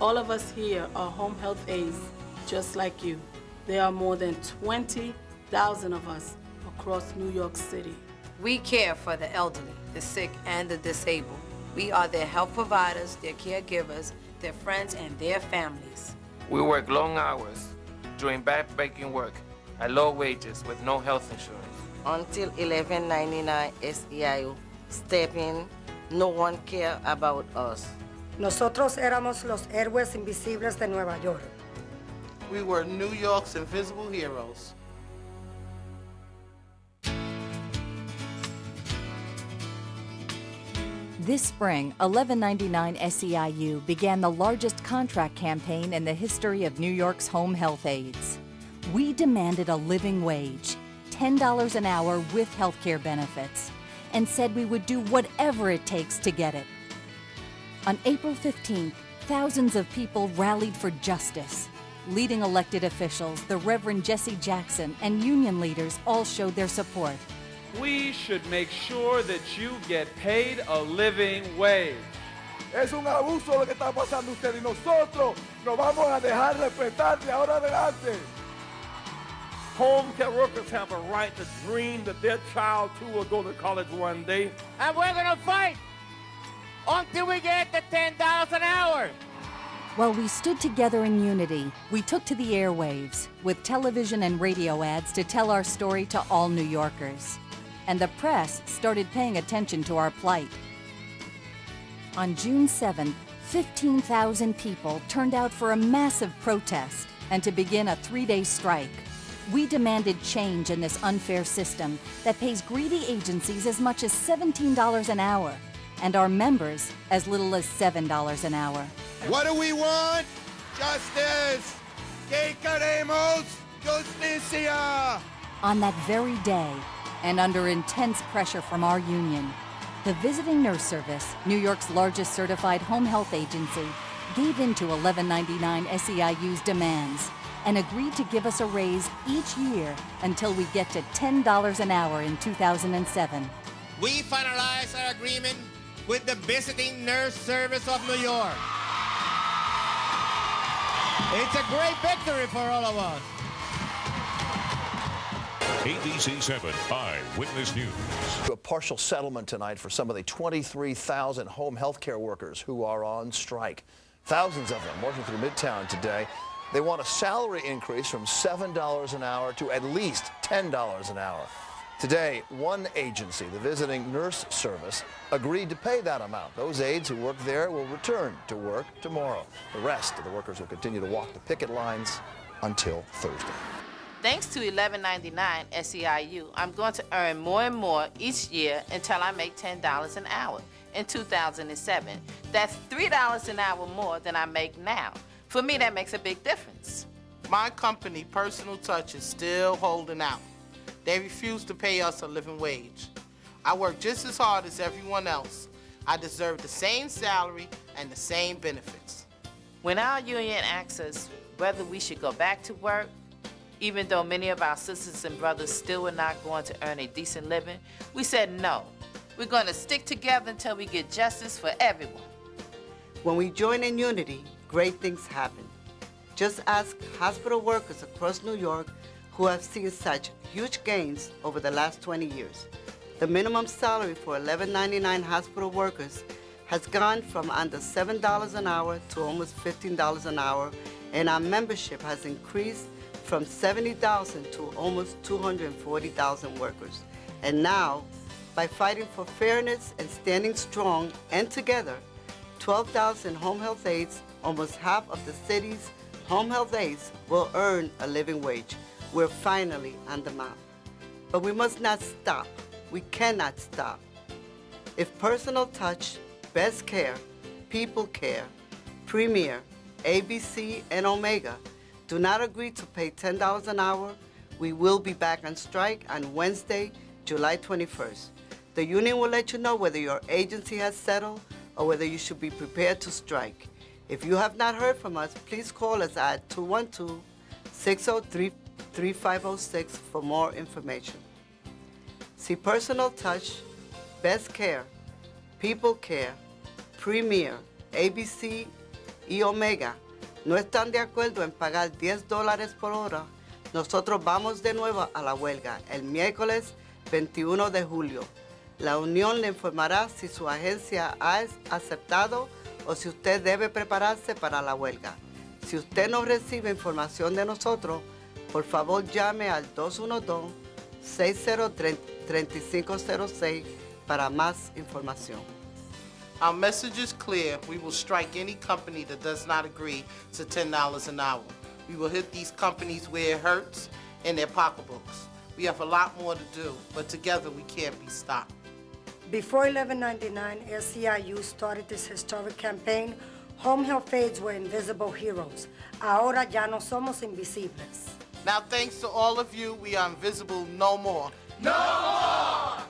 All of us here are home health aides, just like you. There are more than 20,000 of us across New York City. We care for the elderly, the sick, and the disabled. We are their health providers, their caregivers, their friends, and their families. We work long hours, doing back-breaking work at low wages with no health insurance. Until 1199 SEIU step in, no one cared about us. Nosotros éramos los héroes invisibles de Nueva York. We were New York's invisible heroes. This spring, 1199 SEIU began the largest contract campaign in the history of New York's home health aides. We demanded a living wage, $10 an hour with health care benefits, and said we would do whatever it takes to get it. On April 15th, thousands of people rallied for justice. Leading elected officials, the Reverend Jesse Jackson, and union leaders all showed their support. We should make sure that you get paid a living wage. Es un abuso lo que está pasando usted y nosotros nos vamos a dejar respetar de ahora adelante. Home care workers have a right to dream that their child too will go to college one day. And we're gonna fight until we get the $10 an hour. While we stood together in unity, we took to the airwaves with television and radio ads to tell our story to all New Yorkers. And the press started paying attention to our plight. On June 7th, 15,000 people turned out for a massive protest and to begin a 3-day strike. We demanded change in this unfair system that pays greedy agencies as much as $17 an hour and our members as little as $7 an hour. What do we want? Justice. ¿Qué queremos? Justicia. On that very day, and under intense pressure from our union, the Visiting Nurse Service, New York's largest certified home health agency, gave in to 1199 SEIU's demands and agreed to give us a raise each year until we get to $10 an hour in 2007. We finalized our agreement with the Visiting Nurse Service of New York. It's a great victory for all of us. ABC 7 Eyewitness News. A partial settlement tonight for some of the 23,000 home health care workers who are on strike. Thousands of them working through Midtown today. They want a salary increase from $7 an hour to at least $10 an hour. Today, one agency, the Visiting Nurse Service, agreed to pay that amount. Those aides who work there will return to work tomorrow. The rest of the workers will continue to walk the picket lines until Thursday. Thanks to 1199 SEIU, I'm going to earn more and more each year until I make $10 an hour. In 2007, that's $3 an hour more than I make now. For me, that makes a big difference. My company, Personal Touch, is still holding out. They refuse to pay us a living wage. I work just as hard as everyone else. I deserve the same salary and the same benefits. When our union asks us whether we should go back to work, even though many of our sisters and brothers still are not going to earn a decent living, we said no. We're going to stick together until we get justice for everyone. When we join in unity, great things happen. Just ask hospital workers across New York who have seen such huge gains over the last 20 years. The minimum salary for 1199 hospital workers has gone from under $7 an hour to almost $15 an hour, and our membership has increased from 70,000 to almost 240,000 workers. And now, by fighting for fairness and standing strong and together, 12,000 home health aides, almost half of the city's home health aides, will earn a living wage. We're finally on the map. But we must not stop. We cannot stop. If Personal Touch, Best Care, People Care, Premier, ABC, and Omega do not agree to pay $10 an hour, we will be back on strike on Wednesday, July 21st. The union will let you know whether your agency has settled or whether you should be prepared to strike. If you have not heard from us, please call us at 212-603-3506 for more information. See Personal Touch, Best Care, People Care, Premier, ABC, y Omega no están de acuerdo en pagar $10 por hora, nosotros vamos de nuevo a la huelga el miércoles 21 de julio. La unión le informará si su agencia ha aceptado o si usted debe prepararse para la huelga. Si usted no recibe información de nosotros, por favor llame al 212-603506 para más información. Our message is clear. We will strike any company that does not agree to $10 an hour. We will hit these companies where it hurts, in their pocketbooks. We have a lot more to do, but together we can't be stopped. Before 1199, SEIU started this historic campaign, home health aides were invisible heroes. Ahora ya no somos invisibles. Now, thanks to all of you, we are invisible no more. No more!